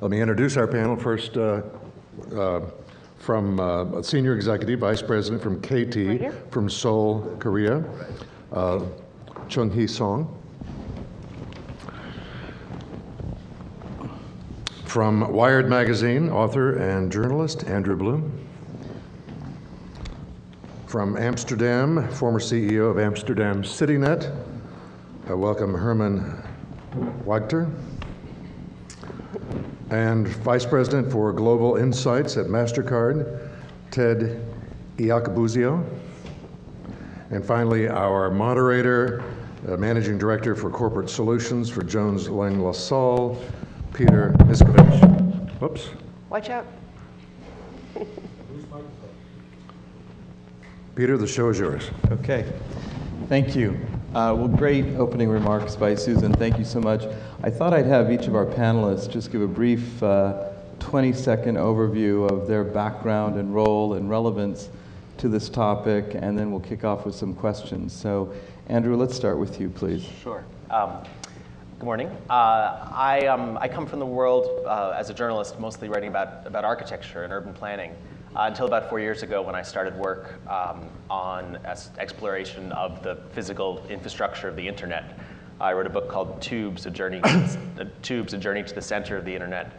Let me introduce our panel first. From a senior executive vice president from KT, from Seoul, Korea, Chung-hee Song. From Wired Magazine, author and journalist Andrew Bloom. From Amsterdam, former CEO of Amsterdam CityNet, I welcome Herman Wagter. And Vice President for Global Insights at MasterCard, Ted Iacobuzio. And finally, our moderator, Managing Director for Corporate Solutions for Jones Lang LaSalle, Peter Miskovich. Whoops. Watch out. Peter, the show is yours. Okay, thank you. Well, great opening remarks by Susan. Thank you so much. I thought I'd have each of our panelists just give a brief 20-second overview of their background and role and relevance to this topic, and then we'll kick off with some questions. So, Andrew, let's start with you, please. Sure. Good morning. I come from the world as a journalist, mostly writing about architecture and urban planning. Until about 4 years ago when I started work on exploration of the physical infrastructure of the internet. I wrote a book called Tubes, A Journey to the Center of the Internet,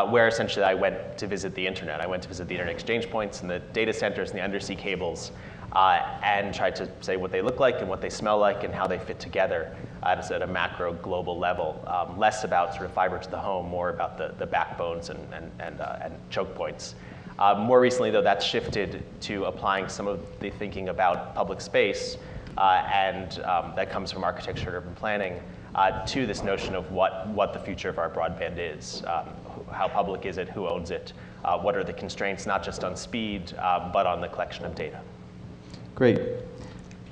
where essentially I went to visit the internet. I went to visit the internet exchange points and the data centers and the undersea cables and tried to say what they look like and what they smell like and how they fit together at a macro global level. Less about sort of fiber to the home, more about the backbones and choke points. More recently, though, that's shifted to applying some of the thinking about public space, and that comes from architecture and urban planning, to this notion of what the future of our broadband is. How public is it? Who owns it? What are the constraints, not just on speed, but on the collection of data? Great.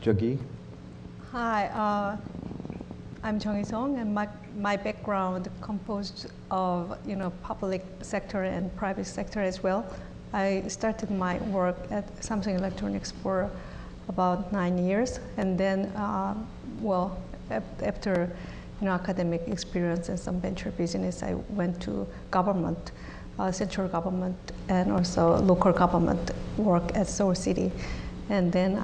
Jogi? Hi, I'm Chung-hee Song, and my background composed of public sector and private sector as well. I started my work at Samsung Electronics for about 9 years, and then, after academic experience and some venture business, I went to government, central government, and also local government work at Seoul City, and then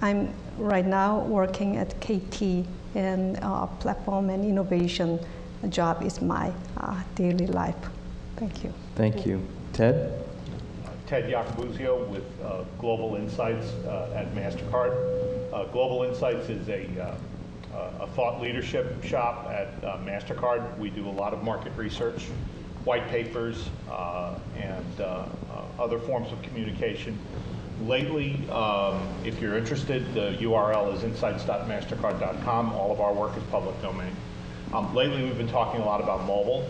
I'm right now working at KT, and platform and innovation job is my daily life. Thank you. Thank you. Ted? Ted Iacobuzio with Global Insights at MasterCard. Global Insights is a thought leadership shop at MasterCard. We do a lot of market research, white papers, and other forms of communication. Lately, if you're interested, the URL is insights.mastercard.com. All of our work is public domain. Lately, we've been talking a lot about mobile.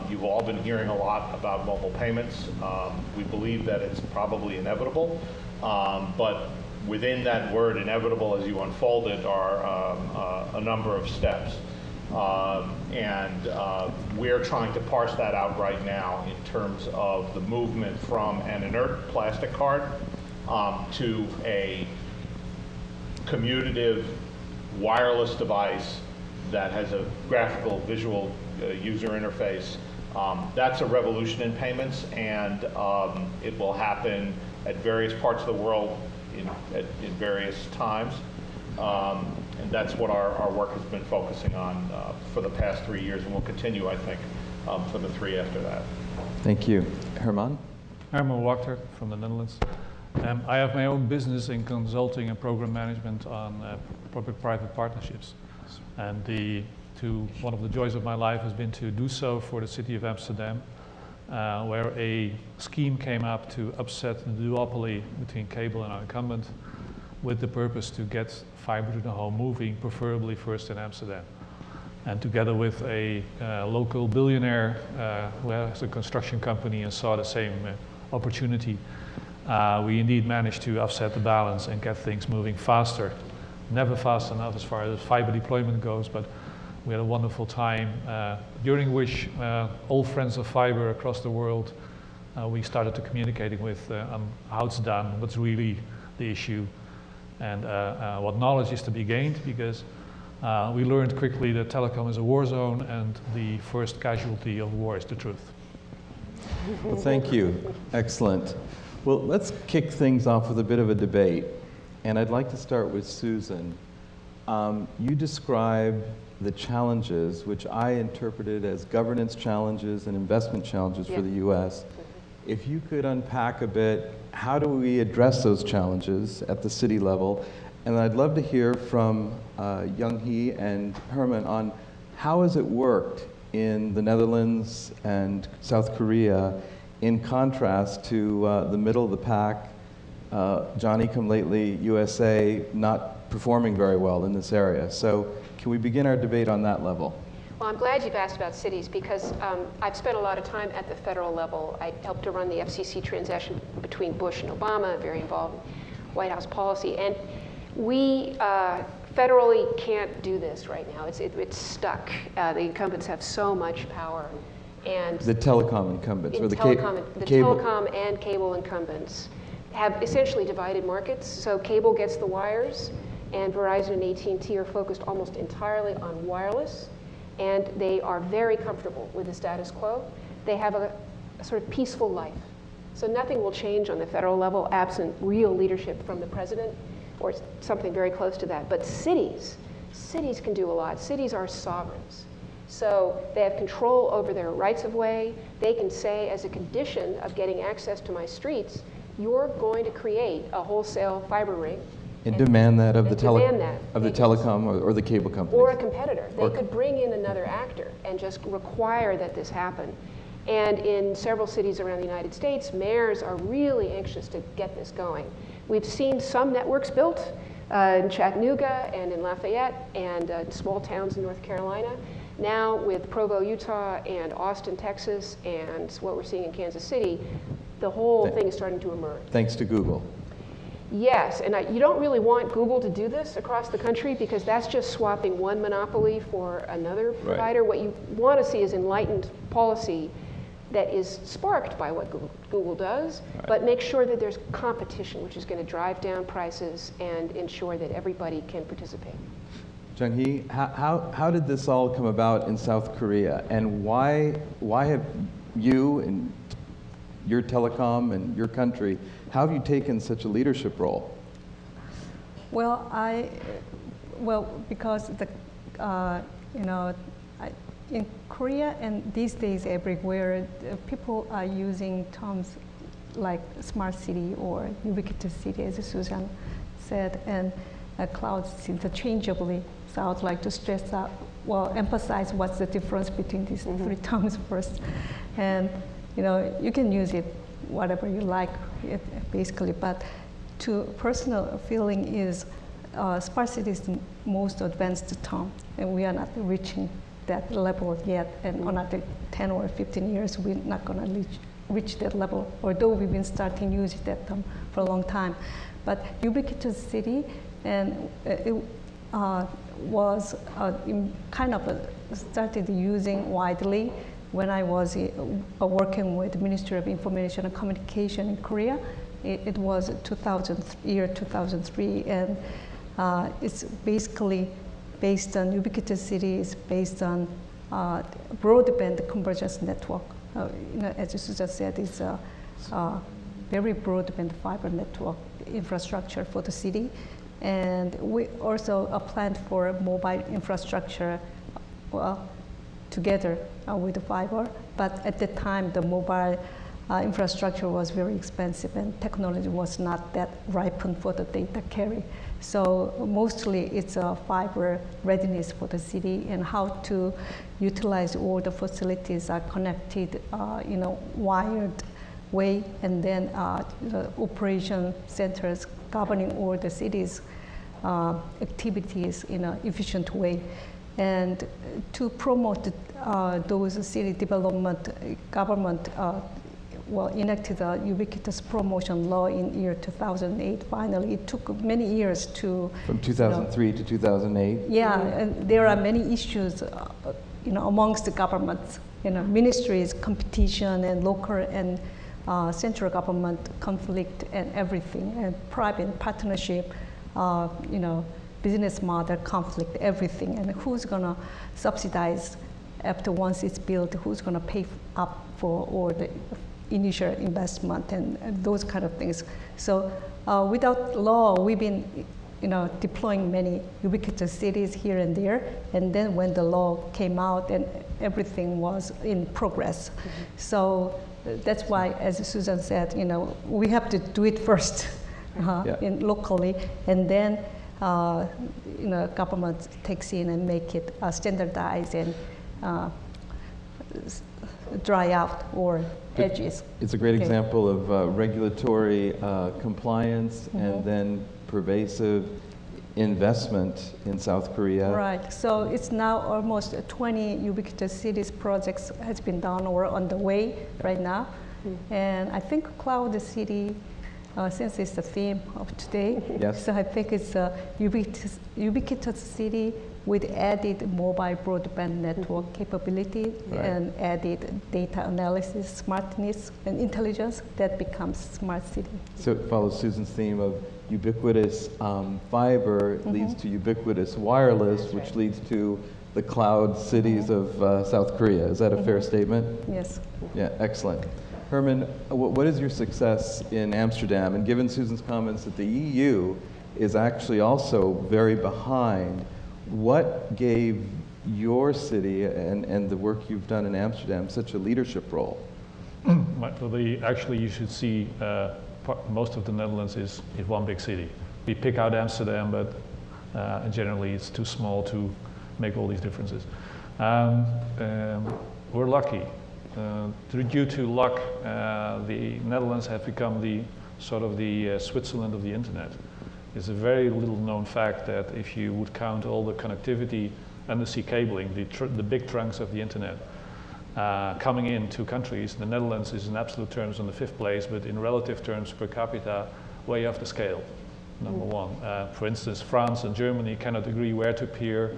You've all been hearing a lot about mobile payments. We believe that it's probably inevitable, but within that word inevitable, as you unfold it, are a number of steps. We're trying to parse that out right now in terms of the movement from an inert plastic card to a commutative wireless device that has a graphical visual user interface. That's a revolution in payments, and it will happen at various parts of the world in various times. And that's what our work has been focusing on for the past 3 years, and will continue, I think, for the 3 after that. Thank you. Herman? Herman Wagter from the Netherlands. I have my own business in consulting and program management on public-private partnerships. And one of the joys of my life has been to do so for the city of Amsterdam, where a scheme came up to upset the duopoly between cable and our incumbent, with the purpose to get fiber to the home moving, preferably first in Amsterdam. And together with a local billionaire who has a construction company and saw the same opportunity, we indeed managed to offset the balance and get things moving faster. Never fast enough as far as fiber deployment goes, but we had a wonderful time, during which all friends of fiber across the world, we started to communicating with on how it's done, what's really the issue, and what knowledge is to be gained, because we learned quickly that telecom is a war zone, and the first casualty of war is the truth. Well, thank you. Excellent. Well, let's kick things off with a bit of a debate. And I'd like to start with Susan. You describe the challenges, which I interpreted as governance challenges and investment challenges for the U.S. If you could unpack a bit, how do we address those challenges at the city level? And I'd love to hear from Young-hee and Herman on how has it worked in the Netherlands and South Korea in contrast to the middle of the pack, Johnny-come-lately USA not performing very well in this area. So can we begin our debate on that level? Well, I'm glad you've asked about cities because I've spent a lot of time at the federal level. I helped to run the FCC transaction between Bush and Obama, very involved in White House policy. And we federally can't do this right now. It's stuck. The incumbents have so much power. And the telecom incumbents, or the telecom and cable incumbents have essentially divided markets. So cable gets the wires, and Verizon and AT&T are focused almost entirely on wireless, and they are very comfortable with the status quo. They have a sort of peaceful life. So nothing will change on the federal level absent real leadership from the president or something very close to that. But cities can do a lot. Cities are sovereigns. So they have control over their rights of way. They can say, as a condition of getting access to my streets, you're going to create a wholesale fiber ring. And demand that of the telecom or the cable company. Or a competitor. They could bring in another actor and just require that this happen. And in several cities around the United States, mayors are really anxious to get this going. We've seen some networks built in Chattanooga and in Lafayette and small towns in North Carolina. Now with Provo, Utah and Austin, Texas, and what we're seeing in Kansas City, the whole thing is starting to emerge. Thanks to Google. Yes, and you don't really want Google to do this across the country because that's just swapping one monopoly for another provider. What you want to see is enlightened policy that is sparked by what Google does, but make sure that there's competition, which is going to drive down prices and ensure that everybody can participate. Jung-hee, how did this all come about in South Korea, and why have you and your telecom and your country, how have you taken such a leadership role? Well, because in Korea and these days everywhere, people are using terms like smart city or ubiquitous city, as Susan said, and clouds interchangeably. So I would like to stress out, emphasize what's the difference between these three terms first. And you can use it whatever you like, basically. But personal feeling is smart city is the most advanced term, and we are not reaching that level yet. And another 10 or 15 years, we're not going to reach that level, although we've been starting using that term for a long time. But ubiquitous city, and it was kind of started using widely when I was working with the Ministry of Information and Communication in Korea. It was 2003, and it's basically based on ubiquitous city. It's based on broadband convergence network. As Susan said, it's a very broadband fiber network infrastructure for the city. And we also planned for mobile infrastructure together with the fiber. But at the time, the mobile infrastructure was very expensive and technology was not that ripened for the data carry. So mostly it's a fiber readiness for the city and how to utilize all the facilities are connected, wired way, and then the operation centers governing all the city's activities in an efficient way. And to promote those city development, government enacted a ubiquitous promotion law in year 2008. Finally, it took many years to... From 2003 to 2008? Yeah, and there are many issues, amongst the governments, ministries, competition, and local and central government conflict and everything, and private partnership, business model conflict, everything, and who's gonna subsidize after once it's built, who's gonna pay up for all the initial investment and those kind of things. So without law, we've been deploying many ubiquitous cities here and there. And then when the law came out, and everything was in progress. So that's why, as Susan said, we have to do it first locally, and then government takes in and make it standardized and dry out or edges. It's a great example of regulatory compliance and then pervasive investment in South Korea. Right. So it's now almost 20 ubiquitous cities projects has been done or on the way right now. And I think Cloud City, since it's the theme of today, so I think it's a ubiquitous city with added mobile broadband network capability and added data analysis, smartness, and intelligence that becomes smart city. So it follows Susan's theme of ubiquitous fiber leads to ubiquitous wireless, which leads to the cloud cities of South Korea. Is that a fair statement? Yes. Yeah, excellent. Herman, what is your success in Amsterdam? And given Susan's comments that the EU is actually also very behind, what gave your city and the work you've done in Amsterdam such a leadership role? Actually, you should see most of the Netherlands is one big city. We pick out Amsterdam, but generally it's too small to make all these differences. We're lucky. Due to luck, the Netherlands have become the Switzerland of the internet. It's a very little known fact that if you would count all the connectivity, undersea cabling, the big trunks of the internet coming into countries, the Netherlands is in absolute terms on the 5th place, but in relative terms per capita, way off the scale, number one. For instance, France and Germany cannot agree where to peer,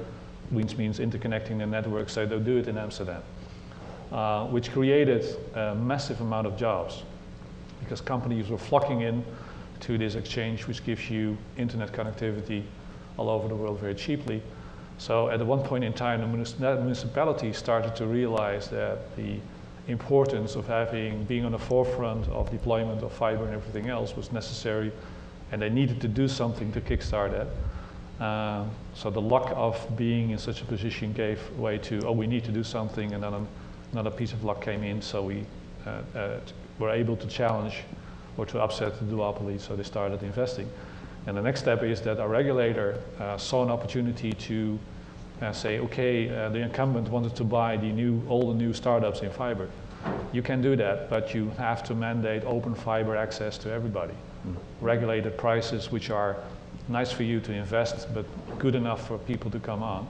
which means interconnecting their networks, so they do it in Amsterdam. Which created a massive amount of jobs because companies were flocking in to this exchange, which gives you internet connectivity all over the world very cheaply. So at one point in time, the municipality started to realize that the importance of being on the forefront of deployment of fiber and everything else was necessary, and they needed to do something to kickstart that. So the luck of being in such a position gave way to, we need to do something, and then another piece of luck came in, so we were able to challenge or to upset the duopoly, so they started investing. And the next step is that our regulator saw an opportunity to say, okay, the incumbent wanted to buy all the new startups in fiber. You can do that, but you have to mandate open fiber access to everybody. Regulated prices, which are nice for you to invest, but good enough for people to come on,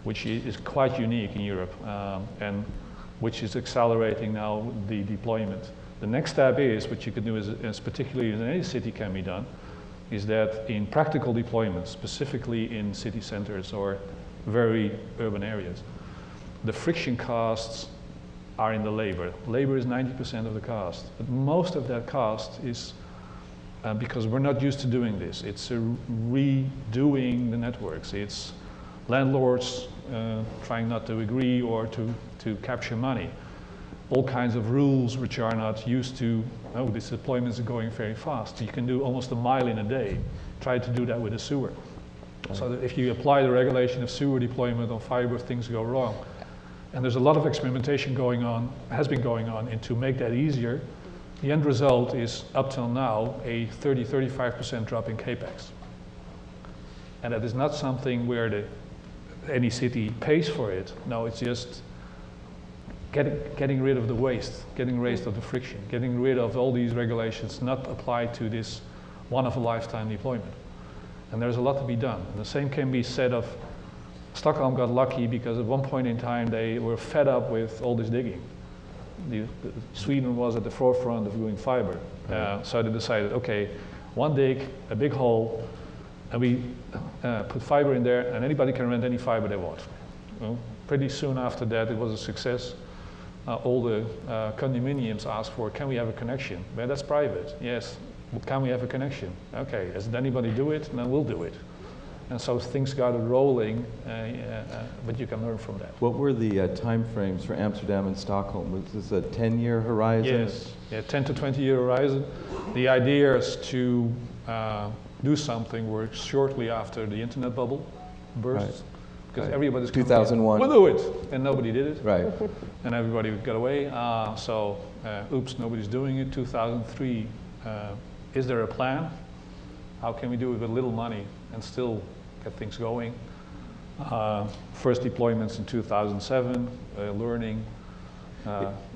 which is quite unique in Europe, and which is accelerating now the deployment. The next step is, what you can do is particularly in any city can be done, is that in practical deployments, specifically in city centers or very urban areas, the friction costs are in the labor. Labor is 90% of the cost, but most of that cost is because we're not used to doing this. It's redoing the networks. It's landlords trying not to agree or to capture money. All kinds of rules which are not used to, this deployment is going very fast. You can do almost a mile in a day. Try to do that with a sewer. So that if you apply the regulation of sewer deployment on fiber, things go wrong. And there's a lot of experimentation going on, has been going on, and to make that easier, the end result is, up till now, a 30-35% drop in capex. And that is not something where any city pays for it. No, it's just getting rid of the waste, getting rid of the friction, getting rid of all these regulations not applied to this one-of-a-lifetime deployment. And there's a lot to be done. And the same can be said of Stockholm got lucky because at one point in time they were fed up with all this digging. Sweden was at the forefront of doing fiber. So they decided, okay, one dig, a big hole, and we put fiber in there, and anybody can rent any fiber they want. Well, pretty soon after that, it was a success. All the condominiums asked for, can we have a connection? Well, that's private. Yes. Well, can we have a connection? Okay. Does anybody do it? Then we'll do it. And so things started rolling, but you can learn from that. What were the time frames for Amsterdam and Stockholm? Was this a 10-year horizon? Yes, yeah, 10 to 20-year horizon. The idea is to do something where shortly after the internet bubble burst, Right. because Right. everybody's 2001. We'll do it, and nobody did it. Right. And everybody got away. Oops, nobody's doing it. 2003, is there a plan? How can we do it with little money and still get things going? First deployments in 2007, learning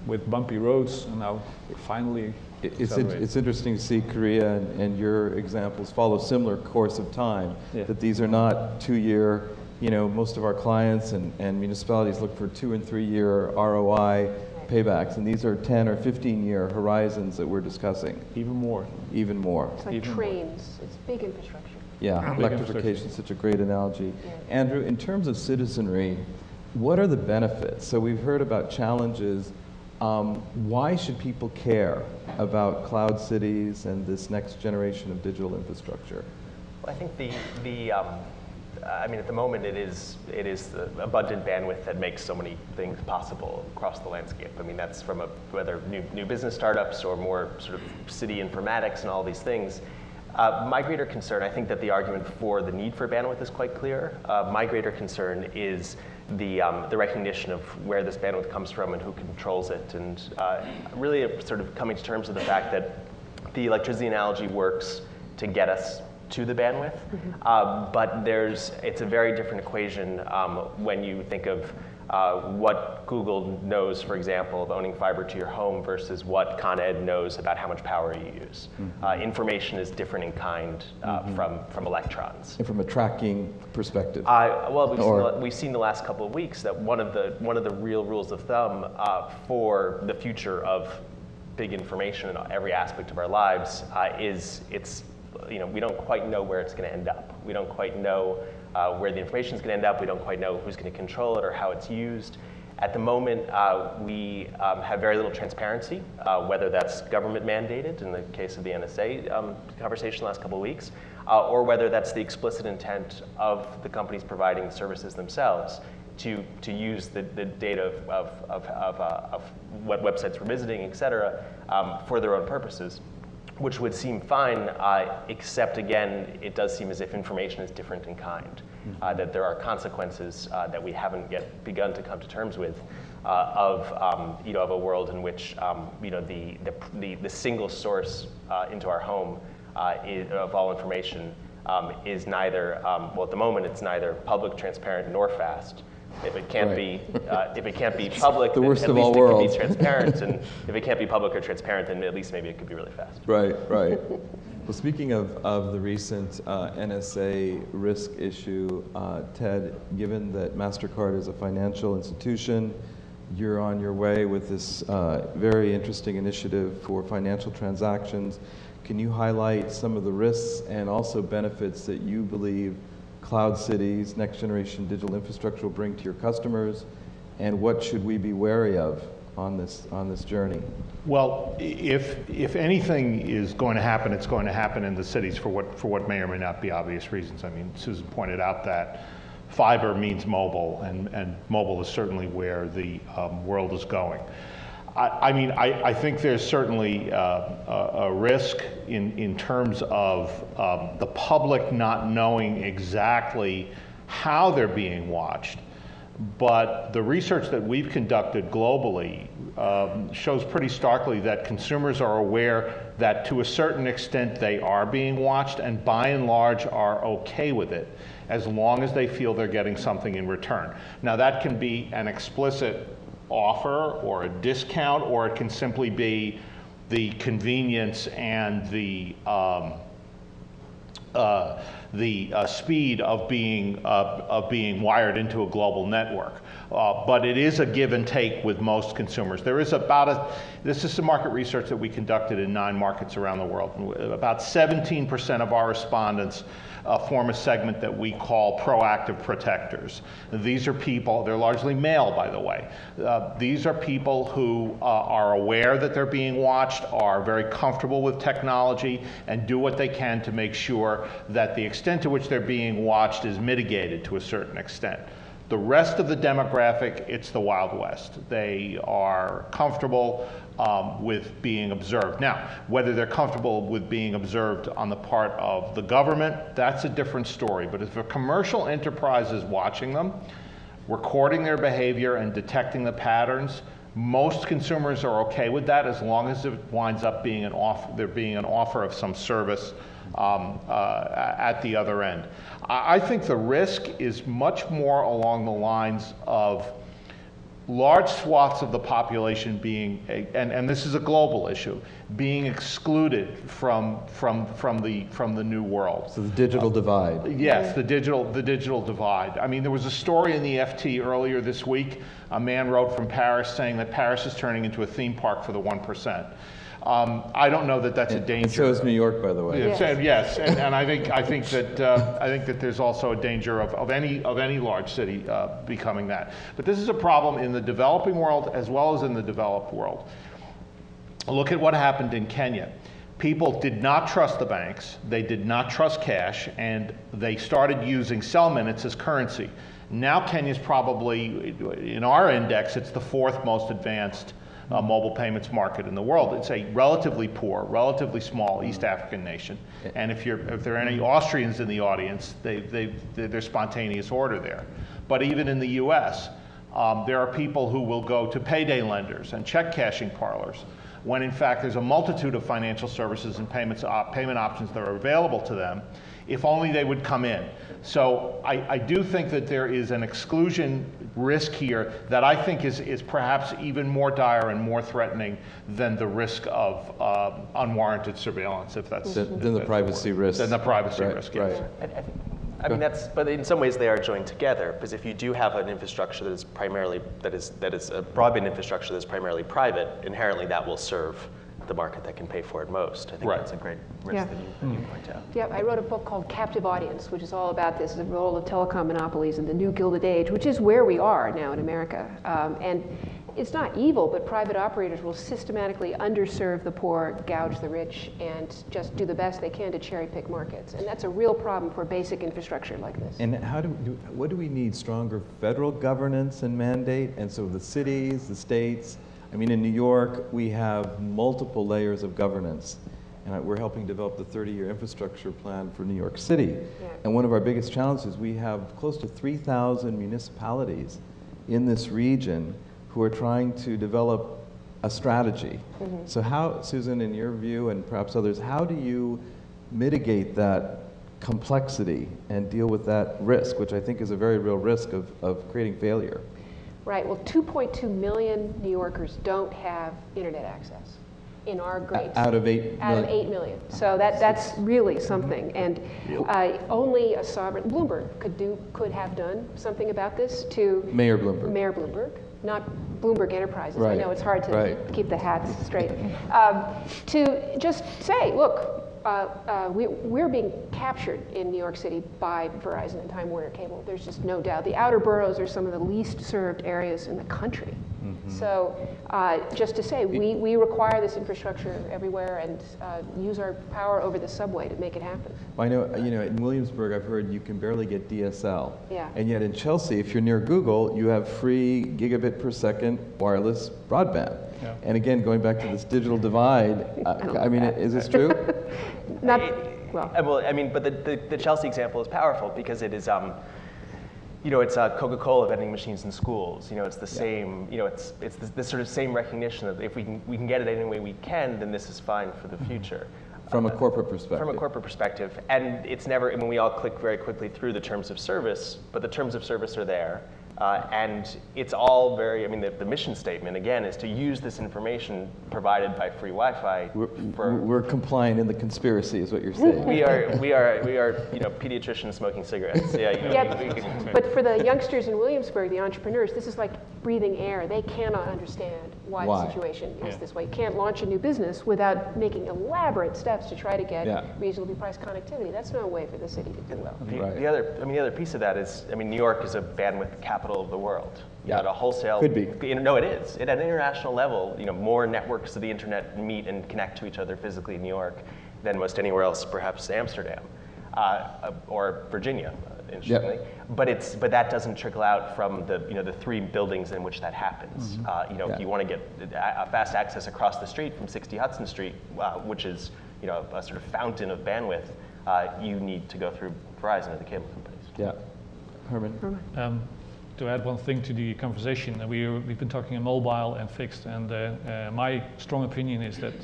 with bumpy roads, and now finally It's interesting to see Korea and your examples follow similar course of time, Yeah. that these are not 2-year, most of our clients and municipalities look for 2 and 3 year ROI paybacks, and these are 10 or 15-year horizons that we're discussing. even more. Even more. It's like Even more. trains. It's big infrastructure. Yeah, Big electrification is such a great analogy. Yeah. Andrew, in terms of citizenry, what are the benefits? So we've heard about challenges. Why should people care about cloud cities and this next generation of digital infrastructure? Well, I think at the moment it is the abundant bandwidth that makes so many things possible across the landscape. I mean, that's from whether new business startups or more sort of city informatics and all these things. My greater concern, I think that the argument for the need for bandwidth is quite clear. My greater concern is the recognition of where this bandwidth comes from and who controls it, and really sort of coming to terms with the fact that the electricity analogy works to get us to the bandwidth, but it's a very different equation when you think of what Google knows, for example, of owning fiber to your home versus what Con Ed knows about how much power you use. Information is different in kind from electrons. And from a tracking perspective. We've seen the last couple of weeks that one of the real rules of thumb for the future of big information in every aspect of our lives we don't quite know where it's going to end up. We don't quite know where the information is going to end up. We don't quite know who's going to control it or how it's used. At the moment, we have very little transparency, whether that's government mandated in the case of the NSA conversation the last couple of weeks, or whether that's the explicit intent of the companies providing the services themselves to use the data of what websites we're visiting, et cetera, for their own purposes, which would seem fine, except again, it does seem as if information is different in kind, that there are consequences that we haven't yet begun to come to terms with of a world in which the single source into our home of all information is neither, at the moment it's neither public, transparent, nor fast. If it can't be, public, The then worst at of least all it can worlds. be transparent. And if it can't be public or transparent, then at least maybe it could be really fast. Right. Well, speaking of the recent NSA risk issue, Ted, given that MasterCard is a financial institution, you're on your way with this very interesting initiative for financial transactions. Can you highlight some of the risks and also benefits that you believe cloud cities, next generation digital infrastructure will bring to your customers, and what should we be wary of on this journey? Well, if anything is going to happen, it's going to happen in the cities for what may or may not be obvious reasons. I mean, Susan pointed out that fiber means mobile, and mobile is certainly where the world is going. I think there's certainly a risk in terms of the public not knowing exactly how they're being watched. But the research that we've conducted globally shows pretty starkly that consumers are aware that to a certain extent they are being watched, and by and large are okay with it, as long as they feel they're getting something in return. Now that can be an explicit offer or a discount, or it can simply be the convenience and the speed of being wired into a global network. But it is a give and take with most consumers. There is this is some market research that we conducted in 9 markets around the world. About 17% of our respondents form a segment that we call proactive protectors. These are people, they're largely male, by the way. These are people who are aware that they're being watched, are very comfortable with technology, and do what they can to make sure that the extent extent to which they're being watched is mitigated to a certain extent. The rest of the demographic, it's the Wild West. They are comfortable with being observed. Now, whether they're comfortable with being observed on the part of the government, that's a different story. But if a commercial enterprise is watching them, recording their behavior and detecting the patterns, most consumers are okay with that as long as it winds up being an offer, there being an offer of some service at the other end. I think the risk is much more along the lines of large swaths of the population being, and this is a global issue, being excluded from the new world. So the digital divide. Yes, the digital divide. I mean, there was a story in the FT earlier this week. A man wrote from Paris saying that Paris is turning into a theme park for the 1%. I don't know that that's a danger. And so is New York, by the way. Yes, and I think that there's also a danger of any large city becoming that. But this is a problem in the developing world as well as in the developed world. Look at what happened in Kenya. People did not trust the banks, they did not trust cash, and they started using cell minutes as currency. Now Kenya's probably, in our index, it's the fourth most advanced mobile payments market in the world. It's a relatively poor, relatively small East African nation. And if there are any Austrians in the audience, there's spontaneous order there. But even in the US, there are people who will go to payday lenders and check cashing parlors, when in fact there's a multitude of financial services and payment options that are available to them, if only they would come in. So I do think that there is an exclusion risk here that I think is perhaps even more dire and more threatening than the risk of unwarranted surveillance, if that's than the privacy risk. Than the privacy risk, yes. Right. I mean, but in some ways they are joined together, because if you do have an infrastructure that is a broadband infrastructure that's primarily private, inherently that will serve the market that can pay for it most. I think that's a great risk that you point out. Yeah, I wrote a book called Captive Audience, which is all about this, the role of telecom monopolies in the new Gilded Age, which is where we are now in America. And it's not evil, but private operators will systematically underserve the poor, gouge the rich, and just do the best they can to cherry pick markets. And that's a real problem for basic infrastructure like this. And what do we need? Stronger federal governance and mandate? And so the cities, the states, I mean, in New York, we have multiple layers of governance. And we're helping develop the 30-year infrastructure plan for New York City. Yeah. And one of our biggest challenges, we have close to 3,000 municipalities in this region who are trying to develop a strategy. So how, Susan, in your view, and perhaps others, how do you mitigate that complexity and deal with that risk, which I think is a very real risk of creating failure? Right, well, 2.2 million New Yorkers don't have internet access in our great out of 8 out of 8 million. So that's really something. And only a sovereign, Bloomberg could have done something about this to Mayor Bloomberg, not Bloomberg Enterprises. Right. I know it's hard to keep the hats straight. To just say, look, we're being captured in New York City by Verizon and Time Warner Cable. There's just no doubt. The outer boroughs are some of the least served areas in the country. So just to say, we require this infrastructure everywhere and use our power over the subway to make it happen. Well, I know, in Williamsburg, I've heard you can barely get DSL. Yeah. And yet in Chelsea, if you're near Google, you have free gigabit per second wireless broadband. Yeah. And again, going back to this digital divide, I mean, is this true? Well, I mean, but the Chelsea example is powerful because it is, it's Coca-Cola vending machines in schools. It's the same. It's this sort of same recognition that if we can get it any way we can, then this is fine for the future. From a corporate perspective. From a corporate perspective, and it's never. I mean, we all click very quickly through the terms of service, but the terms of service are there. And it's all very, I mean, the mission statement, again, is to use this information provided by free Wi-Fi. We're compliant in the conspiracy, is what you're saying. We are, pediatricians smoking cigarettes. But for the youngsters in Williamsburg, the entrepreneurs, this is like breathing air. They cannot understand why the situation is this way. You can't launch a new business without making elaborate steps to try to get reasonably priced connectivity. That's no way for the city to do well. The other piece of that is, New York is a bandwidth capital of the world. At a wholesale. Could be. No, it is. At an international level, more networks of the internet meet and connect to each other physically in New York than most anywhere else, perhaps Amsterdam. or Virginia, interestingly. But that doesn't trickle out from the the 3 buildings in which that happens. If you want to get fast access across the street from 60 Hudson Street, which is a sort of fountain of bandwidth, you need to go through Verizon or the cable companies. Yeah, Herman. To add one thing to the conversation, we've been talking mobile and fixed, and my strong opinion is that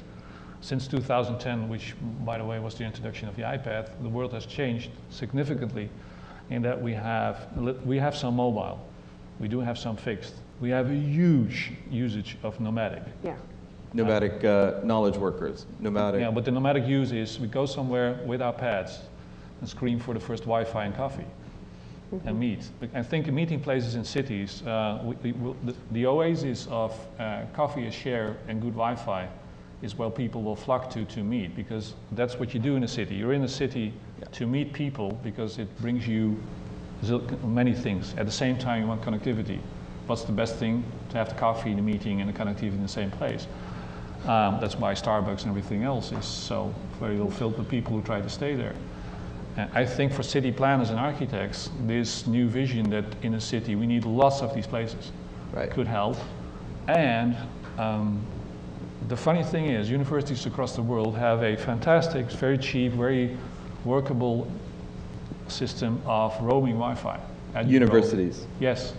since 2010, which by the way was the introduction of the iPad, the world has changed significantly in that we have some mobile, we do have some fixed, we have a huge usage of nomadic. Yeah. Nomadic knowledge workers, nomadic. Yeah, but the nomadic use is we go somewhere with our pads and scream for the first Wi-Fi and coffee. And meet. I think in meeting places in cities, the oasis of coffee, a share, and good Wi-Fi is where people will flock to meet, because that's what you do in a city. You're in a city to meet people because it brings you many things. At the same time, you want connectivity. What's the best thing? To have the coffee, the meeting, and the connectivity in the same place. That's why Starbucks and everything else is so very well filled with people who try to stay there. I think for city planners and architects, this new vision that in a city we need lots of these places could help. And the funny thing is, universities across the world have a fantastic, very cheap, very workable system of roaming Wi-Fi. Universities? Yes.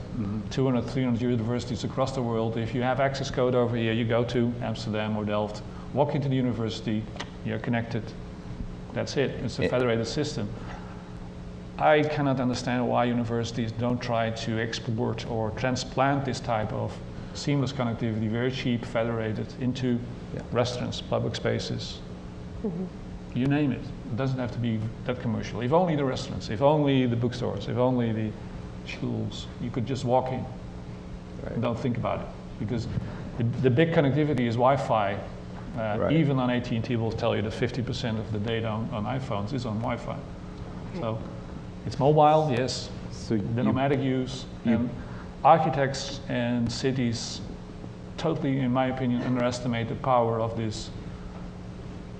200, 300 universities across the world. If you have access code over here, you go to Amsterdam or Delft, walk into the university, you're connected. That's it. It's a federated system. I cannot understand why universities don't try to export or transplant this type of seamless connectivity, very cheap, federated, into restaurants, public spaces. You name it. It doesn't have to be that commercial. If only the restaurants, if only the bookstores, if only the schools, you could just walk in and don't think about it. Because the big connectivity is Wi-Fi. Even on AT&T will tell you that 50% of the data on iPhones is on Wi-Fi. So it's mobile, yes, So the nomadic use, and architects and cities totally, in my opinion, underestimate the power of this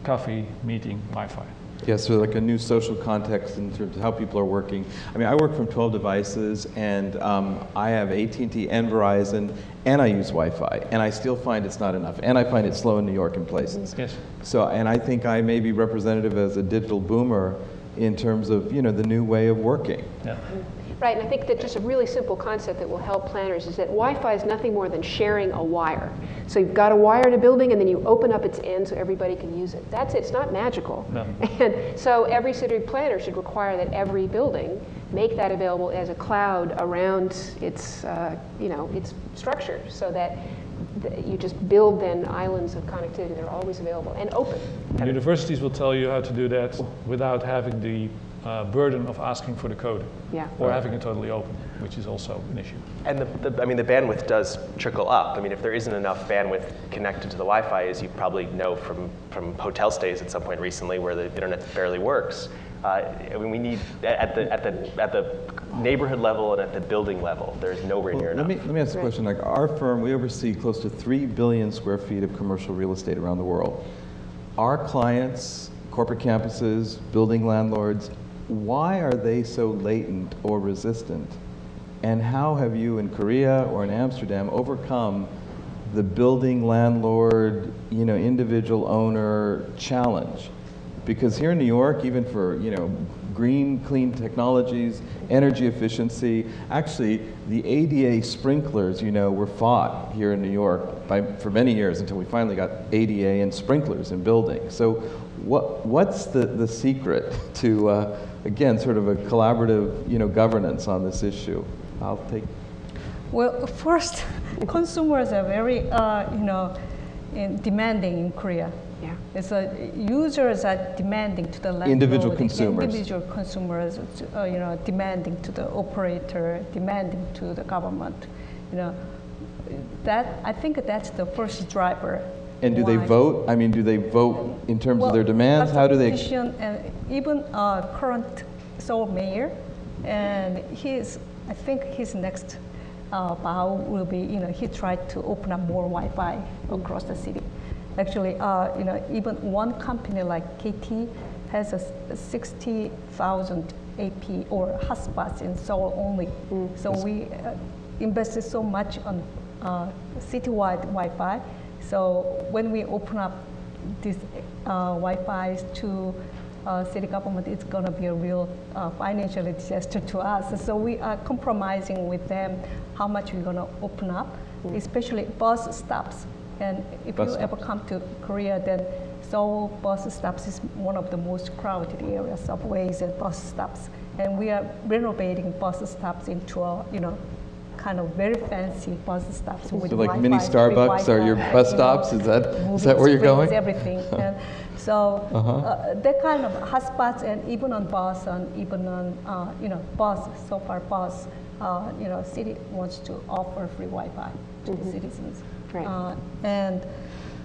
coffee meeting Wi-Fi. Yeah, so like a new social context in terms of how people are working. I mean, I work from 12 devices, and I have AT&T and Verizon, and I use Wi-Fi, and I still find it's not enough, and I find it slow in New York in places. Yes. So, and I think I may be representative as a digital boomer in terms of, the new way of working. Yeah. Right, and I think that just a really simple concept that will help planners is that Wi-Fi is nothing more than sharing a wire. So you've got a wire in a building, and then you open up its end so everybody can use it. That's it. It's not magical. No. And so every city planner should require that every building make that available as a cloud around its, its structure, so that you just build then islands of connectivity that are always available and open. And universities will tell you how to do that without having the burden of asking for the code, or having it totally open, which is also an issue. And the bandwidth does trickle up. I mean, if there isn't enough bandwidth connected to the Wi-Fi, as you probably know from hotel stays at some point recently where the internet barely works, we need at the neighborhood level and at the building level, there's nowhere near enough. Let me ask a question. Like our firm, we oversee close to 3 billion square feet of commercial real estate around the world. Our clients, corporate campuses, building landlords, why are they so latent or resistant? And how have you in Korea or in Amsterdam overcome the building landlord, individual owner challenge? Because here in New York, even for, green, clean technologies, energy efficiency, actually the ADA sprinklers, were fought here in New York for many years until we finally got ADA and sprinklers in buildings. So what's the secret to, again, sort of a collaborative, governance on this issue? I'll take. Well, first, consumers are very, demanding in Korea. Yeah. It's users are demanding to the landlord. Individual consumers. Individual consumers, demanding to the operator, demanding to the government. I think that's the first driver. And do they vote? I mean, do they vote in terms of their demands? How do they? And even current Seoul mayor, and I think his next bow will be, he tried to open up more Wi-Fi across the city. Actually, even one company like KT has a 60,000 AP or hotspots in Seoul only. So we invested so much on citywide Wi-Fi. So when we open up these Wi-Fi to city government, it's going to be a real financial disaster to us. So we are compromising with them how much we're going to open up, especially bus stops. And if you ever come to Korea, then Seoul bus stops is one of the most crowded areas, subways and bus stops. And we are renovating bus stops into a, kind of very fancy bus stops with So like Wi-Fi, mini Starbucks are your bus stops? Is that where you're going? Everything. And so that kind of hotspots, and even on bus, and even on bus, so far bus, city wants to offer free Wi-Fi to the citizens. Right. And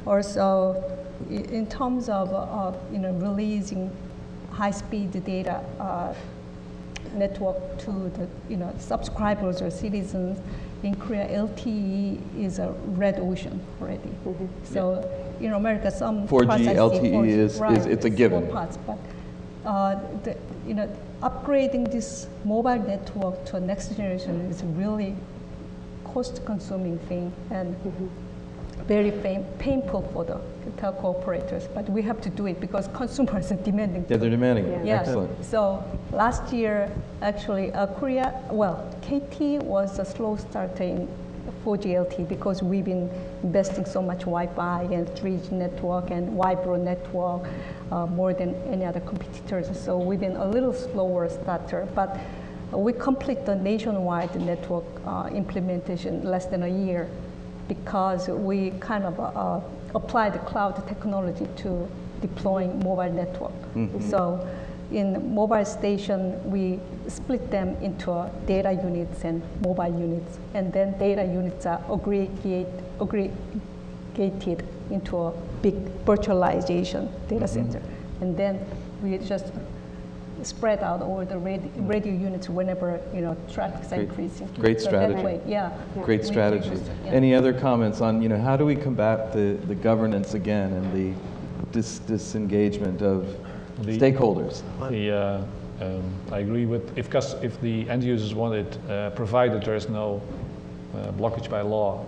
also, in terms of releasing high-speed data network to the subscribers or citizens, in Korea, LTE is a red ocean already. So in America, some 4G parts I see LTE is it's a given. Parts, but upgrading this mobile network to a next generation is really cost-consuming thing and very painful for the telco operators. But we have to do it because consumers are demanding. Yeah, they're demanding it. Yes. Excellent. So last year, actually, KT was a slow starter in 4G LTE because we've been investing so much Wi-Fi and 3G network and Vibro network more than any other competitors. So we've been a little slower starter, but we complete the nationwide network implementation less than a year because we kind of apply the cloud technology to deploying mobile network. So in mobile station, we split them into data units and mobile units, and then data units are aggregated into a big virtualization data center. And then we just spread out all the radio units whenever traffic is increasing. Great So strategy. that way, Great strategy. Any other comments on how do we combat the governance again and the disengagement of stakeholders? I agree with if the end users want it, provided there is no blockage by law,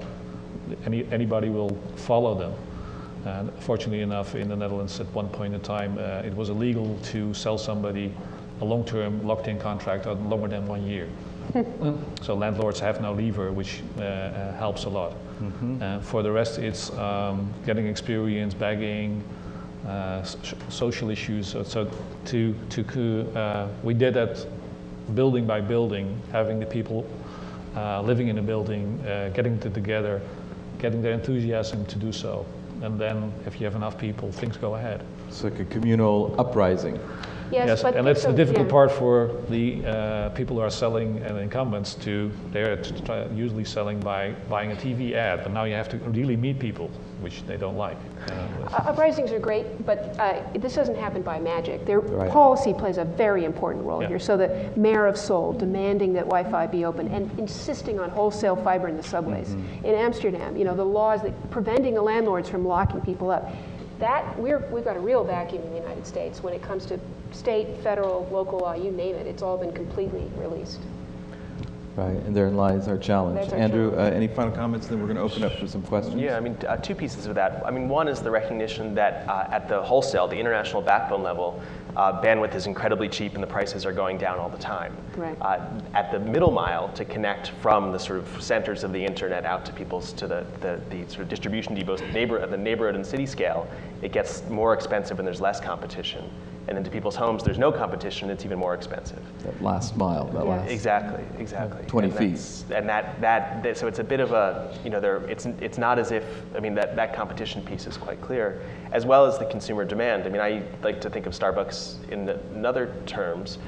anybody will follow them. And fortunately enough, in the Netherlands at one point in time, it was illegal to sell somebody a long-term locked-in contract of longer than 1 year. So landlords have no lever, which helps a lot. For the rest, it's getting experience, bagging, social issues. So we did that building by building, having the people living in a building, getting together, getting their enthusiasm to do so. And then if you have enough people, things go ahead. It's like a communal uprising. Yes, but and that's the difficult part for the people who are selling and incumbents they're usually selling by buying a TV ad, but now you have to really meet people, which they don't like. Uprisings are great, but this doesn't happen by magic. Their policy plays a very important role here. So the mayor of Seoul demanding that Wi-Fi be open and insisting on wholesale fiber in the subways. In Amsterdam, the laws that preventing the landlords from locking people up. We've got a real vacuum in the United States when it comes to state, federal, local law, you name it. It's all been completely released. Right, and therein lies our challenge. That's our Andrew, challenge. Any final comments? Then we're going to open up for some questions. Yeah, two pieces of that. One is the recognition that at the wholesale, the international backbone level, bandwidth is incredibly cheap and the prices are going down all the time. Right. At the middle mile, to connect from the sort of centers of the internet out to people's to the sort of distribution depots at the neighborhood and city scale, it gets more expensive and there's less competition. And into people's homes, there's no competition, it's even more expensive. That last mile, that last Exactly. 20 feet. And so it's a bit of a, it's not as if, that competition piece is quite clear, as well as the consumer demand. I like to think of Starbucks in other terms,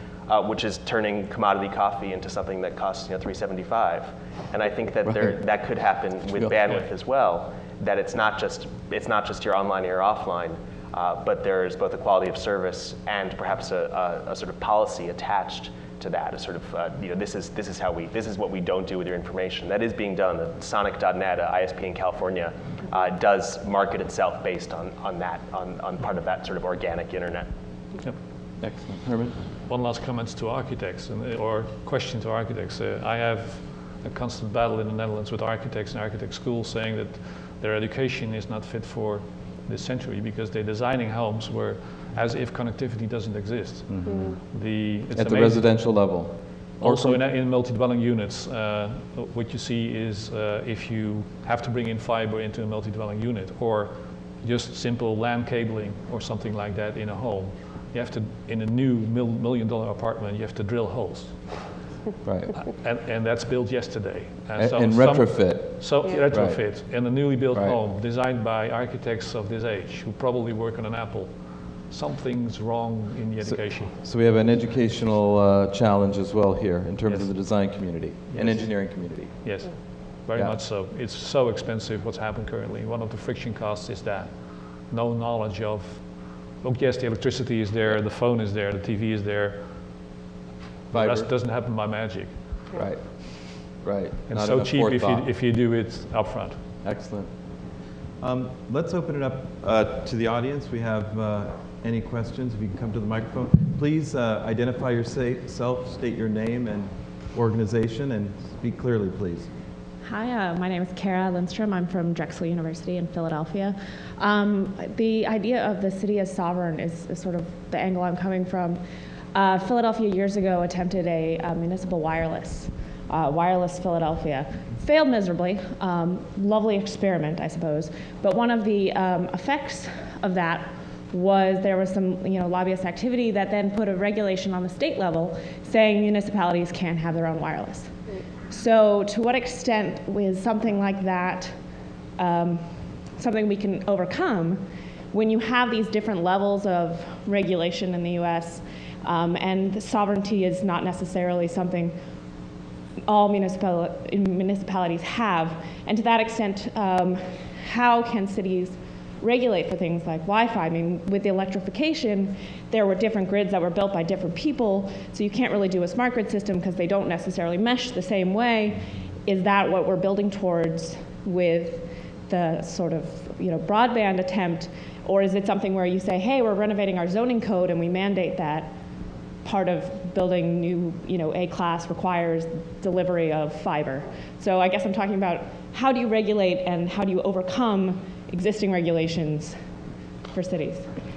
which is turning commodity coffee into something that costs $3.75. And I think that that could happen with bandwidth as well, that it's not just your online or your offline, but there's both a quality of service and perhaps a sort of policy attached to that. A sort of this is what we don't do with your information. That is being done. The Sonic.net, ISP in California, does market itself based on part of that sort of organic internet. Yep. Excellent. Herman? One last comment to architects, or question to architects. I have a constant battle in the Netherlands with architects and architect schools saying that their education is not fit for this century because they're designing homes where as if connectivity doesn't exist. It's At the residential level? Also in multi-dwelling units, what you see is if you have to bring in fiber into a multi-dwelling unit or just simple LAN cabling or something like that in a home, you have to, in a new $1 million apartment, you have to drill holes. Right. And that's built yesterday. And retrofit. Retrofit. Right. And a newly built Right. home designed by architects of this age who probably work on an Apple. Something's wrong in the education. So we have an educational challenge as well here in terms Yes. of the design community and engineering community. Yes, very Yeah. much so. It's so expensive what's happened currently. One of the friction costs is that. No knowledge of, oh yes, the electricity is there, the phone is there, the TV is there. The Fiber. rest doesn't happen by magic. Right. Right. And Not so enough cheap forethought. if you do it upfront. Excellent. Let's open it up to the audience. We have any questions, if you can come to the microphone. Please identify yourself, state your name and organization, and speak clearly, please. Hi, my name is Kara Lindstrom. I'm from Drexel University in Philadelphia. The idea of the city as sovereign is sort of the angle I'm coming from. Philadelphia years ago attempted a municipal wireless Philadelphia. Failed miserably. Lovely experiment, I suppose. But one of the effects of that was there was some lobbyist activity that then put a regulation on the state level saying municipalities can't have their own wireless. So to what extent is something like that something we can overcome when you have these different levels of regulation in the US and the sovereignty is not necessarily something all municipalities have, and to that extent, how can cities regulate for things like Wi-Fi? I mean, with the electrification, there were different grids that were built by different people, so you can't really do a smart grid system because they don't necessarily mesh the same way. Is that what we're building towards with the sort of broadband attempt, or is it something where you say, hey, we're renovating our zoning code and we mandate that part of building new, A-class requires delivery of fiber? So I guess I'm talking about how do you regulate and how do you overcome existing regulations for cities?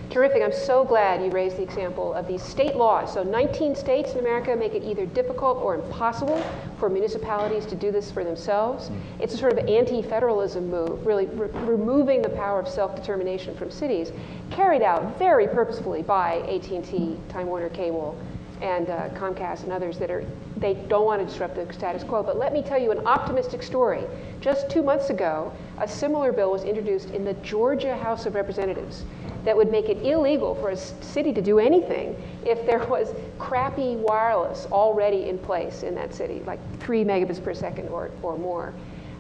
Terrific. I'm so glad you raised the example of these state laws. So 19 states in America make it either difficult or impossible for municipalities to do this for themselves. It's a sort of anti-federalism move, really removing the power of self-determination from cities, carried out very purposefully by AT&T, Time Warner Cable, and Comcast and others they don't want to disrupt the status quo. But let me tell you an optimistic story. Just 2 months ago, a similar bill was introduced in the Georgia House of Representatives that would make it illegal for a city to do anything if there was crappy wireless already in place in that city, like 3 megabits per second or more.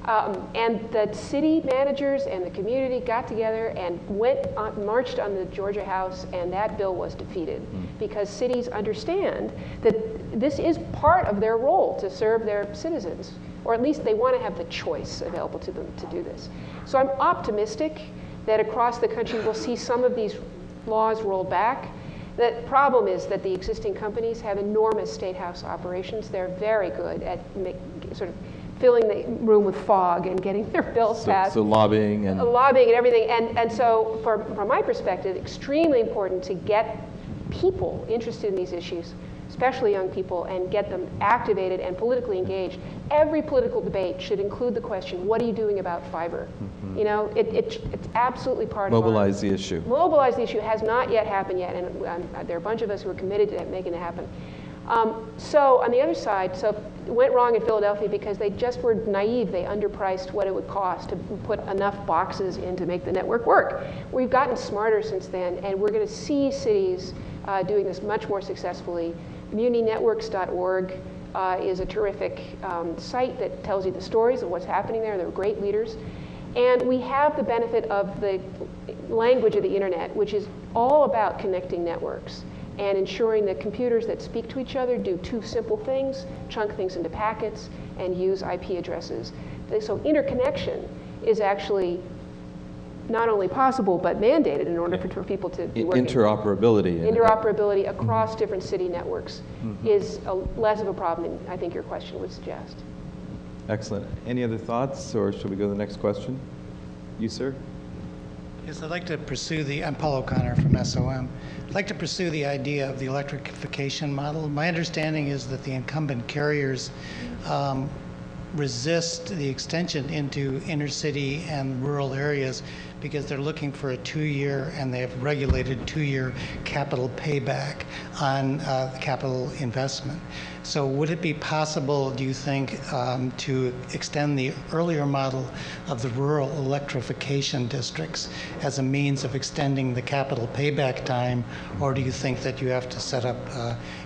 And the city managers and the community got together and marched on the Georgia House, and that bill was defeated because cities understand that this is part of their role to serve their citizens, or at least they want to have the choice available to them to do this. So I'm optimistic that across the country we'll see some of these laws rolled back. The problem is that the existing companies have enormous state house operations. They're very good at sort of filling the room with fog and getting their bills passed. So lobbying and everything. And so from my perspective, extremely important to get people interested in these issues, especially young people, and get them activated and politically engaged. Every political debate should include the question, what are you doing about fiber? It's absolutely part mobilize the issue. Mobilize the issue has not yet happened yet, and there are a bunch of us who are committed to making it happen. So on the other side, so it went wrong in Philadelphia because they just were naive. They underpriced what it would cost to put enough boxes in to make the network work. We've gotten smarter since then, and we're going to see cities doing this much more successfully. MuniNetworks.org is a terrific site that tells you the stories of what's happening there. They're great leaders. And we have the benefit of the language of the internet, which is all about connecting networks and ensuring that computers that speak to each other do two simple things: chunk things into packets and use IP addresses. So interconnection is actually not only possible, but mandated in order for people to be working. Interoperability. Interoperability across different city networks is less of a problem than I think your question would suggest. Excellent. Any other thoughts, or should we go to the next question? You, sir? Yes, I'd like to pursue I'm Paul O'Connor from SOM. I'd like to pursue the idea of the electrification model. My understanding is that the incumbent carriers resist the extension into inner city and rural areas because they're looking for a 2-year, and they have regulated 2-year capital payback on capital investment. So would it be possible, do you think, to extend the earlier model of the rural electrification districts as a means of extending the capital payback time, or do you think that you have to set up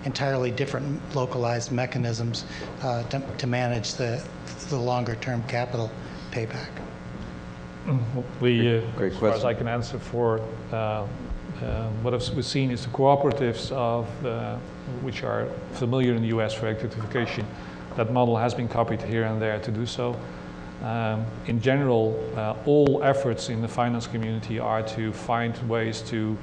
entirely different localized mechanisms to manage the longer-term capital payback? As far as I can answer for what we've seen is the cooperatives which are familiar in the US for electrification. That model has been copied here and there to do so. In general, all efforts in the finance community are to find ways to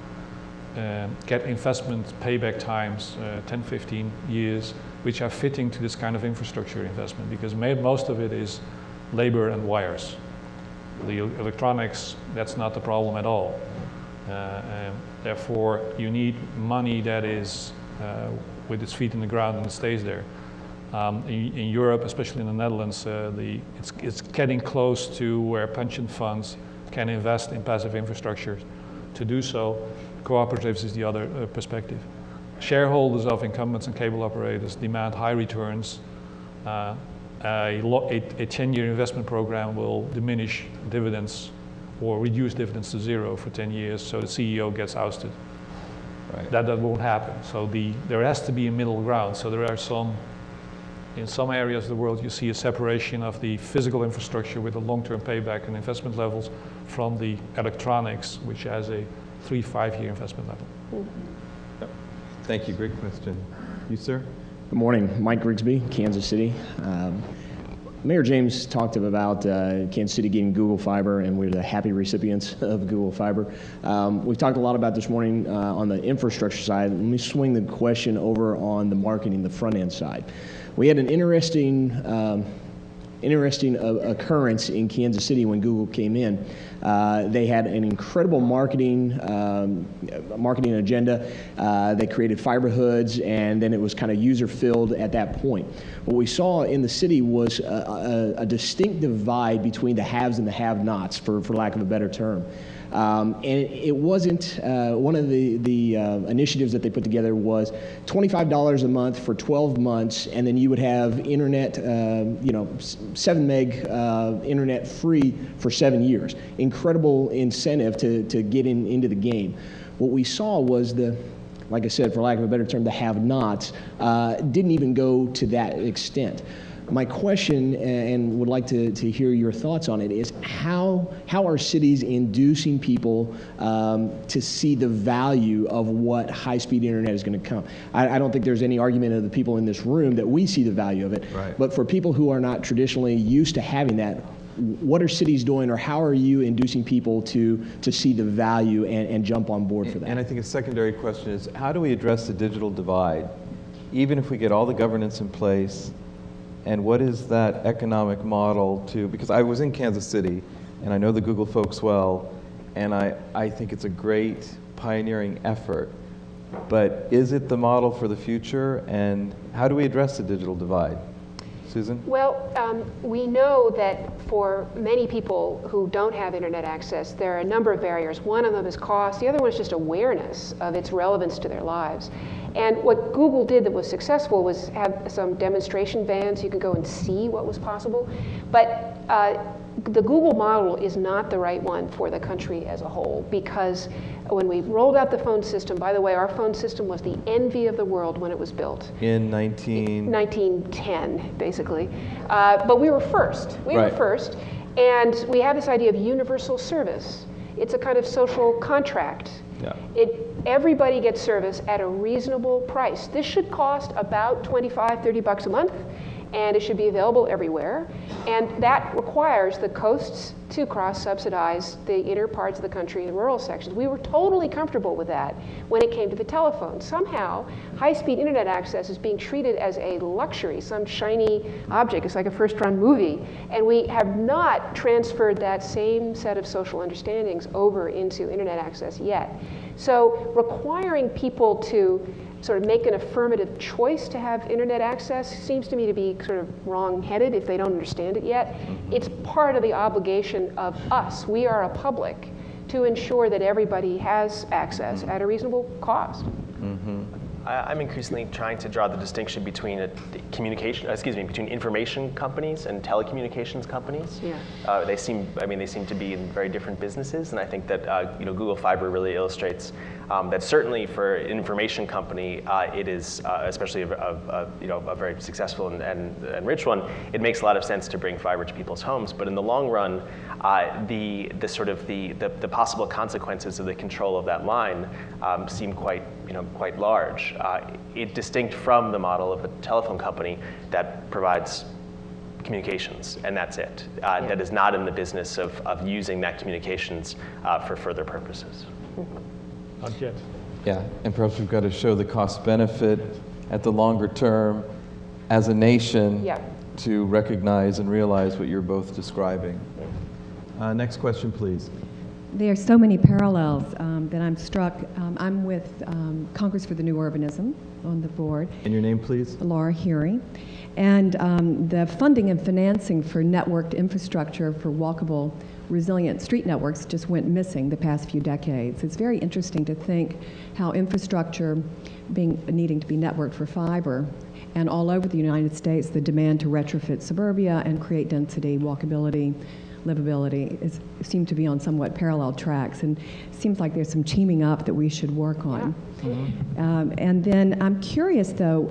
get investment payback times, 10, 15 years, which are fitting to this kind of infrastructure investment, because most of it is labor and wires. The electronics, that's not the problem at all. Therefore, you need money that is with its feet in the ground and it stays there. In Europe, especially in the Netherlands, it's getting close to where pension funds can invest in passive infrastructure. To do so, cooperatives is the other perspective. Shareholders of incumbents and cable operators demand high returns. A 10-year investment program will diminish dividends or reduce dividends to zero for 10 years, so the CEO gets ousted. Right. That won't happen. So there has to be a middle ground. So there are in some areas of the world, you see a separation of the physical infrastructure with a long-term payback and investment levels from the electronics, which has a 3-5 year investment level. Yep. Thank you. Great question. You, sir? Good morning. Mike Grigsby, Kansas City. Mayor James talked about Kansas City getting Google Fiber, and we're the happy recipients of Google Fiber. We've talked a lot about this morning on the infrastructure side. Let me swing the question over on the marketing, the front end side. We had an interesting occurrence in Kansas City when Google came in. They had an incredible marketing agenda. They created fiber hoods, and then it was kind of user-filled at that point. What we saw in the city was a distinct divide between the haves and the have-nots, for lack of a better term. And it wasn't, one of the initiatives that they put together was $25 a month for 12 months, and then you would have internet, 7 meg internet free for 7 years. Incredible incentive to get into the game. What we saw was like I said, for lack of a better term, the have-nots didn't even go to that extent. My question, and would like to hear your thoughts on it, is how are cities inducing people to see the value of what high-speed internet is going to come? I don't think there's any argument of the people in this room that we see the value of it. Right. But for people who are not traditionally used to having that, what are cities doing, or how are you inducing people to see the value and jump on board for that? And I think a secondary question is, how do we address the digital divide, even if we get all the governance in place? And what is that economic model because I was in Kansas City, and I know the Google folks well, and I think it's a great pioneering effort. But is it the model for the future, and how do we address the digital divide? Susan? Well, we know that for many people who don't have internet access, there are a number of barriers. One of them is cost. The other one is just awareness of its relevance to their lives. And what Google did that was successful was have some demonstration vans. You could go and see what was possible. But the Google model is not the right one for the country as a whole, because when we rolled out the phone system, by the way, our phone system was the envy of the world when it was built. In 1910, basically. But we were first. We were first. And we have this idea of universal service. It's a kind of social contract. Yeah. Everybody gets service at a reasonable price. This should cost about $25, $30 a month. and it should be available everywhere. And that requires the coasts to cross-subsidize the inner parts of the country, the rural sections. We were totally comfortable with that when it came to the telephone. Somehow, high-speed internet access is being treated as a luxury, some shiny object. It's like a first-run movie. And we have not transferred that same set of social understandings over into internet access yet. So requiring people to sort of make an affirmative choice to have internet access seems to me to be sort of wrong-headed if they don't understand it yet. It's part of the obligation of us. We are a public to ensure that everybody has access at a reasonable cost. I'm increasingly trying to draw the distinction between between information companies and telecommunications companies. Yeah. They seem to be in very different businesses, and I think that Google Fiber really illustrates that certainly for an information company, it is especially a very successful and rich one. It makes a lot of sense to bring fiber to people's homes, but in the long run, the possible consequences of the control of that line seem quite large. Distinct from the model of a telephone company that provides communications, and that's it. That is not in the business of using that communications for further purposes. Not yet. Yeah, and perhaps we've got to show the cost benefit at the longer term as a nation to recognize and realize what you're both describing. Next question, please. There are so many parallels that I'm struck. I'm with Congress for the New Urbanism on the board. And your name, please? Laura Heery. And the funding and financing for networked infrastructure for walkable, resilient street networks just went missing the past few decades. It's very interesting to think how infrastructure needing to be networked for fiber, and all over the United States, the demand to retrofit suburbia and create density, walkability, livability seem to be on somewhat parallel tracks, and it seems like there's some teaming up that we should work on. And then I'm curious, though,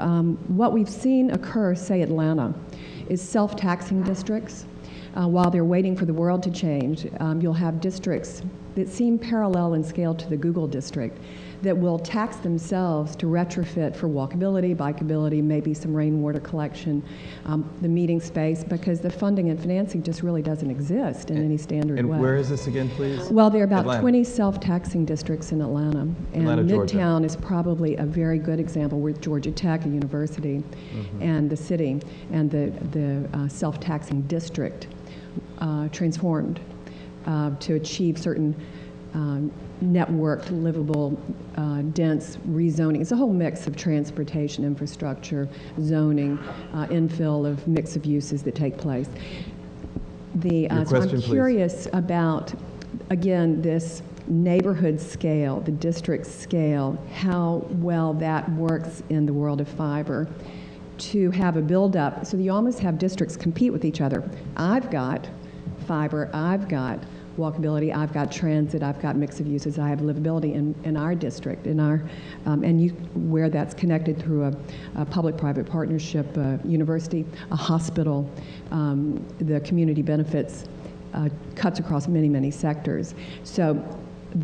what we've seen occur, say Atlanta, is self-taxing districts. While they're waiting for the world to change, you'll have districts that seem parallel in scale to the Google district that will tax themselves to retrofit for walkability, bikeability, maybe some rainwater collection, the meeting space, because the funding and financing just really doesn't exist in any standard way. And where is this again, please? Well, there are about Atlanta. 20 self-taxing districts in Atlanta. And Atlanta, Midtown Georgia. is probably a very good example with Georgia Tech, a university, and the city, and the self-taxing district transformed to achieve certain networked, livable, dense rezoning. It's a whole mix of transportation infrastructure, zoning, infill of mix of uses that take place. So I'm curious about, again, this neighborhood scale, the district scale, how well that works in the world of fiber to have a buildup. So you almost have districts compete with each other. I've got fiber, I've got walkability, I've got transit, I've got mix of uses, I have livability in our district, where that's connected through a public-private partnership, a university, a hospital, the community benefits cuts across many, many sectors. So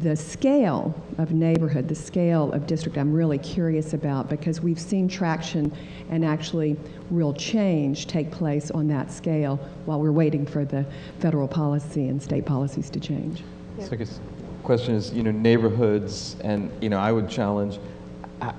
the scale of neighborhood, the scale of district, I'm really curious about, because we've seen traction and actually real change take place on that scale while we're waiting for the federal policy and state policies to change. So I guess the question is, neighborhoods, and I would challenge,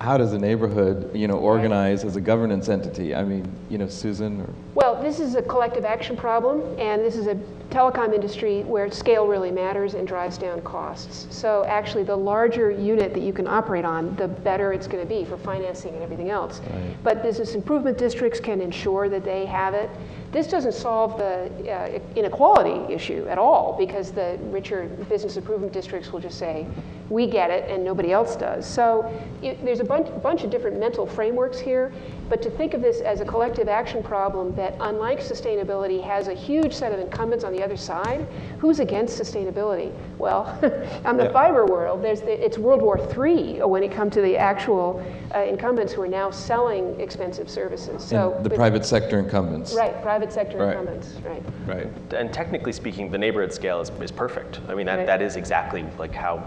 how does a neighborhood, organize as a governance entity? I mean, Susan? Or? Well, this is a collective action problem, and this is a telecom industry where scale really matters and drives down costs. So actually, the larger unit that you can operate on, the better it's going to be for financing and everything else. Right. But business improvement districts can ensure that they have it. This doesn't solve the inequality issue at all, because the richer business improvement districts will just say, we get it and nobody else does. So there's a bunch of different mental frameworks here, but to think of this as a collective action problem that, unlike sustainability, has a huge set of incumbents on the other side. Who's against sustainability? Well, on the fiber world, it's World War III when it comes to the actual incumbents who are now selling expensive services. So and the private sector incumbents. Right, private sector incumbents, right. Right. And technically speaking, the neighborhood scale is perfect. I mean, that is exactly like how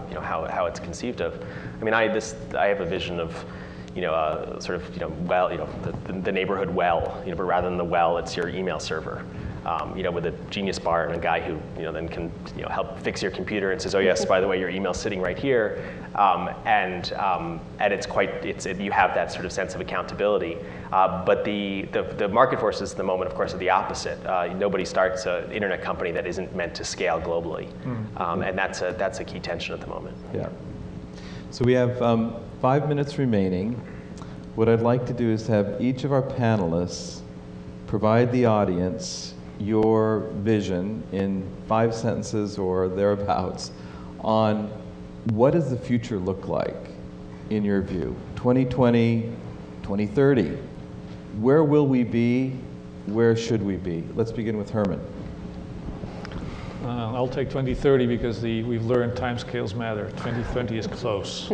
it's conceived of. I mean, I have a vision of, sort of, well, the neighborhood well, but rather than the well, it's your email server. With a Genius Bar and a guy who then can help fix your computer and says, oh yes, by the way, your email's sitting right here, and you have that sort of sense of accountability. But the market forces at the moment, of course, are the opposite. Nobody starts an internet company that isn't meant to scale globally, and that's a key tension at the moment. Yeah. So we have 5 minutes remaining. What I'd like to do is have each of our panelists provide the audience your vision in 5 sentences or thereabouts on what does the future look like in your view? 2020, 2030. Where will we be? Where should we be? Let's begin with Herman. I'll take 2030 because we've learned timescales matter. 2020 is close,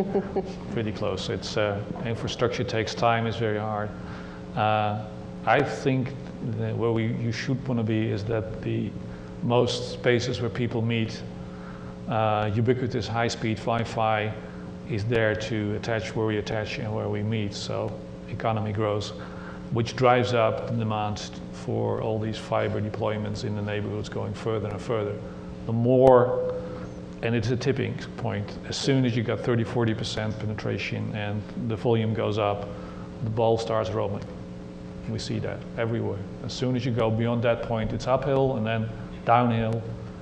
pretty close. It's infrastructure takes time, it's very hard. I think that where you should want to be is that the most spaces where people meet, ubiquitous high-speed Wi-Fi is there to attach where we attach and where we meet. So economy grows, which drives up the demand for all these fiber deployments in the neighborhoods going further and further. The more, and it's a tipping point, as soon as you got 30–40% penetration and the volume goes up, the ball starts rolling. We see that everywhere. As soon as you go beyond that point, it's uphill and then downhill.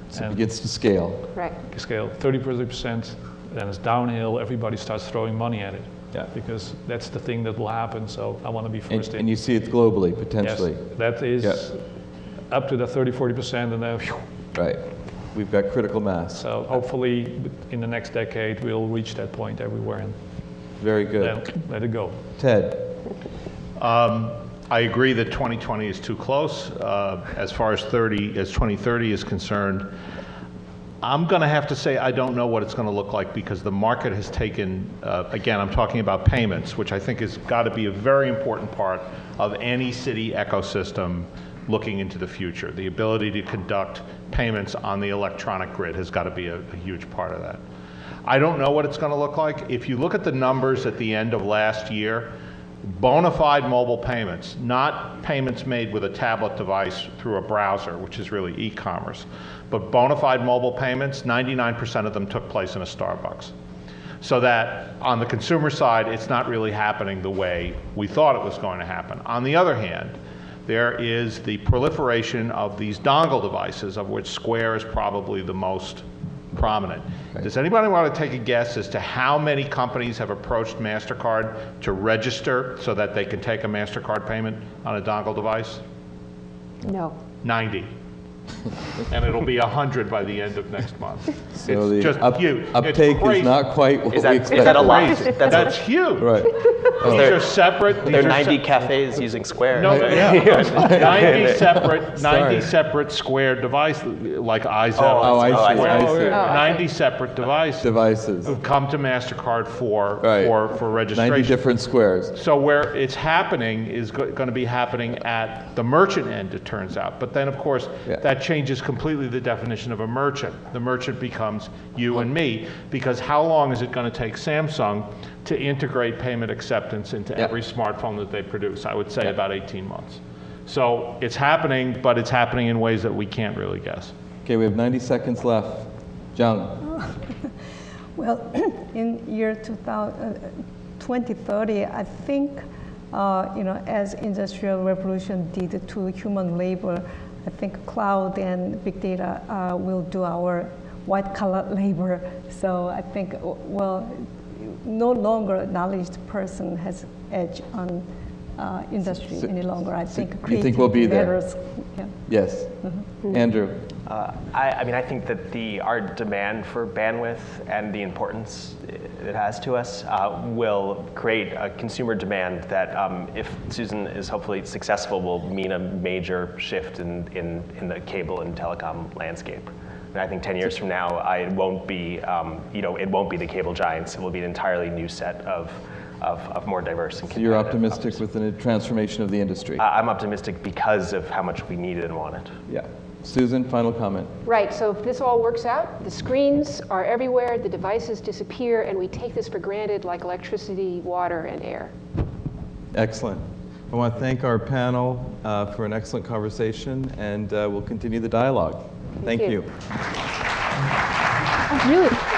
So it begins to scale. Right. Scale 30%, then it's downhill. Everybody starts throwing money at it. Yeah. Because that's the thing that will happen. So I want to be first in. And you see it globally, potentially. Yes, that is up to the 30–40%, and then. Right. We've got critical mass. So hopefully, in the next decade, we'll reach that point everywhere. And very good. Then let it go. Ted. I agree that 2020 is too close. As far as 2030 is concerned, I'm going to have to say I don't know what it's going to look like because the market has taken, again, I'm talking about payments, which I think has got to be a very important part of any city ecosystem looking into the future. The ability to conduct payments on the electronic grid has got to be a huge part of that. I don't know what it's going to look like. If you look at the numbers at the end of last year, bona fide mobile payments, not payments made with a tablet device through a browser, which is really e-commerce, but bona fide mobile payments, 99% of them took place in a Starbucks. So that on the consumer side, it's not really happening the way we thought it was going to happen. On the other hand, there is the proliferation of these dongle devices, of which Square is probably the most prominent. Okay. Does anybody want to take a guess as to how many companies have approached MasterCard to register so that they can take a MasterCard payment on a dongle device? No. 90. And it'll be 100 by the end of next month. So it's just huge. Uptake is not quite what we expected. Is that a lot? That's huge. Right. These are separate. There are 90 cafes using Square. No, yeah. 90 separate Square devices, like iZettle. I see. 90 separate devices who come to MasterCard for registration. 90 different Squares. So where it's happening is going to be happening at the merchant end, it turns out. But then, of course, that changes completely the definition of a merchant. The merchant becomes you and me, because how long is it going to take Samsung to integrate payment acceptance into every smartphone that they produce? I would say about 18 months. So it's happening, but it's happening in ways that we can't really guess. Okay, we have 90 seconds left. Jung. Well, in year 2030, I think, as industrial revolution did to human labor, I think cloud and big data will do our white-collar labor. So I think, no longer a knowledge person has edge on industry any longer. I think you think we'll be there? Yeah. Yes. Mm-hmm. Andrew. I think that our demand for bandwidth and the importance it has to us will create a consumer demand that, if Susan is hopefully successful, will mean a major shift in the cable and telecom landscape. And I think 10 years from now, it won't be, it won't be the cable giants. It will be an entirely new set of more diverse and competitive. So you're optimistic with the transformation of the industry? I'm optimistic because of how much we need it and want it. Yeah. Susan, final comment. Right, so if this all works out, the screens are everywhere, the devices disappear, and we take this for granted like electricity, water, and air. Excellent. I want to thank our panel for an excellent conversation, and we'll continue the dialogue. Thank you. Really?